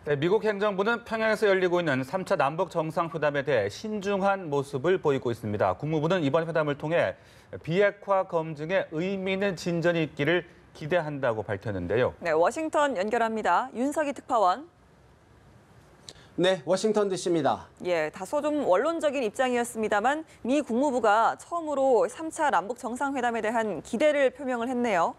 네, 미국 행정부는 평양에서 열리고 있는 3차 남북 정상회담에 대해 신중한 모습을 보이고 있습니다. 국무부는 이번 회담을 통해 비핵화 검증에 의미 있는 진전이 있기를 기대한다고 밝혔는데요. 네, 워싱턴 연결합니다. 윤석희 특파원. 네, 워싱턴 DC입니다. 예, 다소 좀 원론적인 입장이었습니다만 미 국무부가 처음으로 3차 남북 정상회담에 대한 기대를 표명을 했네요.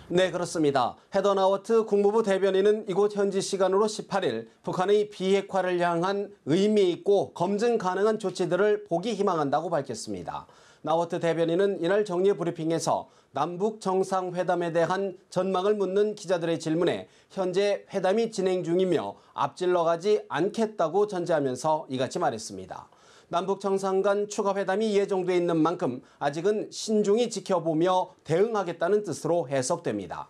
네, 그렇습니다. 헤더 나워트 국무부 대변인은 이곳 현지 시간으로 18일 북한의 비핵화를 향한 의미 있고 검증 가능한 조치들을 보기 희망한다고 밝혔습니다. 나워트 대변인은 이날 정례 브리핑에서 남북 정상회담에 대한 전망을 묻는 기자들의 질문에 현재 회담이 진행 중이며 앞질러 가지 않겠다고 전제하면서 이같이 말했습니다. 남북 정상 간 추가 회담이 예정돼 있는 만큼 아직은 신중히 지켜보며 대응하겠다는 뜻으로 해석됩니다.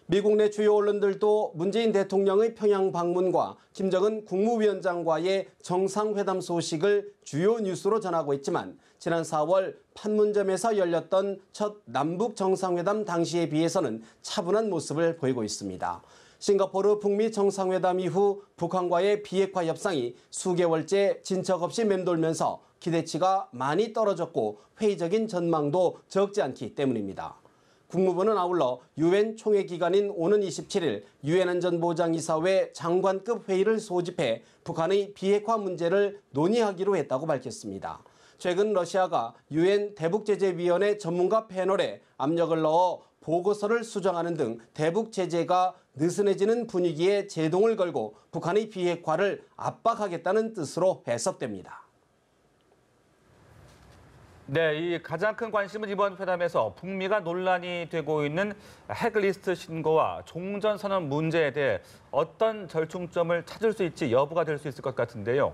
미국 내 주요 언론들도 문재인 대통령의 평양 방문과 김정은 국무위원장과의 정상회담 소식을 주요 뉴스로 전하고 있지만 지난 4월 판문점에서 열렸던 첫 남북 정상회담 당시에 비해서는 차분한 모습을 보이고 있습니다. 싱가포르 북미 정상회담 이후 북한과의 비핵화 협상이 수개월째 진척 없이 맴돌면서 기대치가 많이 떨어졌고 회의적인 전망도 적지 않기 때문입니다. 국무부는 아울러 유엔 총회 기간인 오는 27일 유엔 안전보장이사회 장관급 회의를 소집해 북한의 비핵화 문제를 논의하기로 했다고 밝혔습니다. 최근 러시아가 유엔 대북제재위원회 전문가 패널에 압력을 넣어 보고서를 수정하는 등 대북 제재가 느슨해지는 분위기에 제동을 걸고 북한의 비핵화를 압박하겠다는 뜻으로 해석됩니다. 네, 이 가장 큰 관심은 이번 회담에서 북미가 논란이 되고 있는 핵리스트 신고와 종전선언 문제에 대해 어떤 절충점을 찾을 수 있지 여부가 될 수 있을 것 같은데요.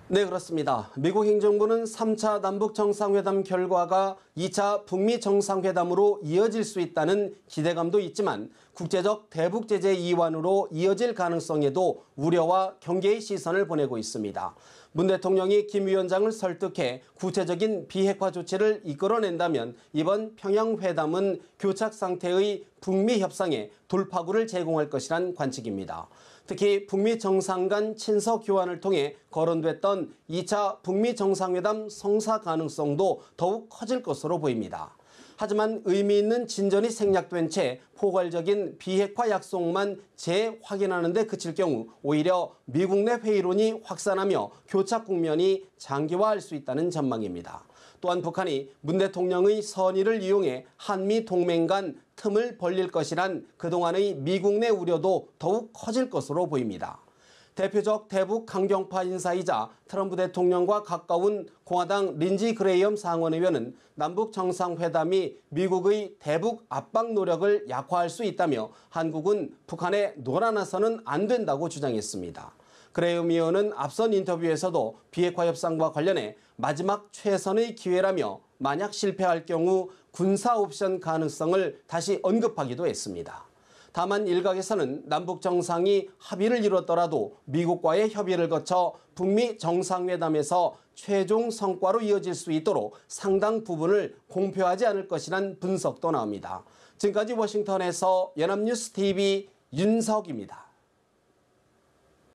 네, 그렇습니다. 미국 행정부는 3차 남북 정상회담 결과가 2차 북미 정상회담으로 이어질 수 있다는 기대감도 있지만 국제적 대북 제재 이완으로 이어질 가능성에도 우려와 경계의 시선을 보내고 있습니다. 문 대통령이 김 위원장을 설득해 구체적인 비핵화 조치를 이끌어낸다면 이번 평양 회담은 교착 상태의 북미 협상에 돌파구를 제공할 것이란 관측입니다. 특히 북미 정상 간 친서 교환을 통해 거론됐던 2차 북미 정상회담 성사 가능성도 더욱 커질 것으로 보입니다. 하지만 의미 있는 진전이 생략된 채 포괄적인 비핵화 약속만 재확인하는 데 그칠 경우 오히려 미국 내 회의론이 확산하며 교착 국면이 장기화할 수 있다는 전망입니다. 또한 북한이 문 대통령의 선의를 이용해 한미 동맹 간 틈을 벌릴 것이란 그동안의 미국 내 우려도 더욱 커질 것으로 보입니다. 대표적 대북 강경파 인사이자 트럼프 대통령과 가까운 공화당 린지 그레이엄 상원의원은 남북 정상회담이 미국의 대북 압박 노력을 약화할 수 있다며 한국은 북한에 놀아나서는 안 된다고 주장했습니다. 그레이엄 의원은 앞선 인터뷰에서도 비핵화 협상과 관련해 마지막 최선의 기회라며 만약 실패할 경우 군사 옵션 가능성을 다시 언급하기도 했습니다. 다만 일각에서는 남북 정상이 합의를 이뤘더라도 미국과의 협의를 거쳐 북미 정상회담에서 최종 성과로 이어질 수 있도록 상당 부분을 공표하지 않을 것이란 분석도 나옵니다. 지금까지 워싱턴에서 연합뉴스 TV 윤석입니다.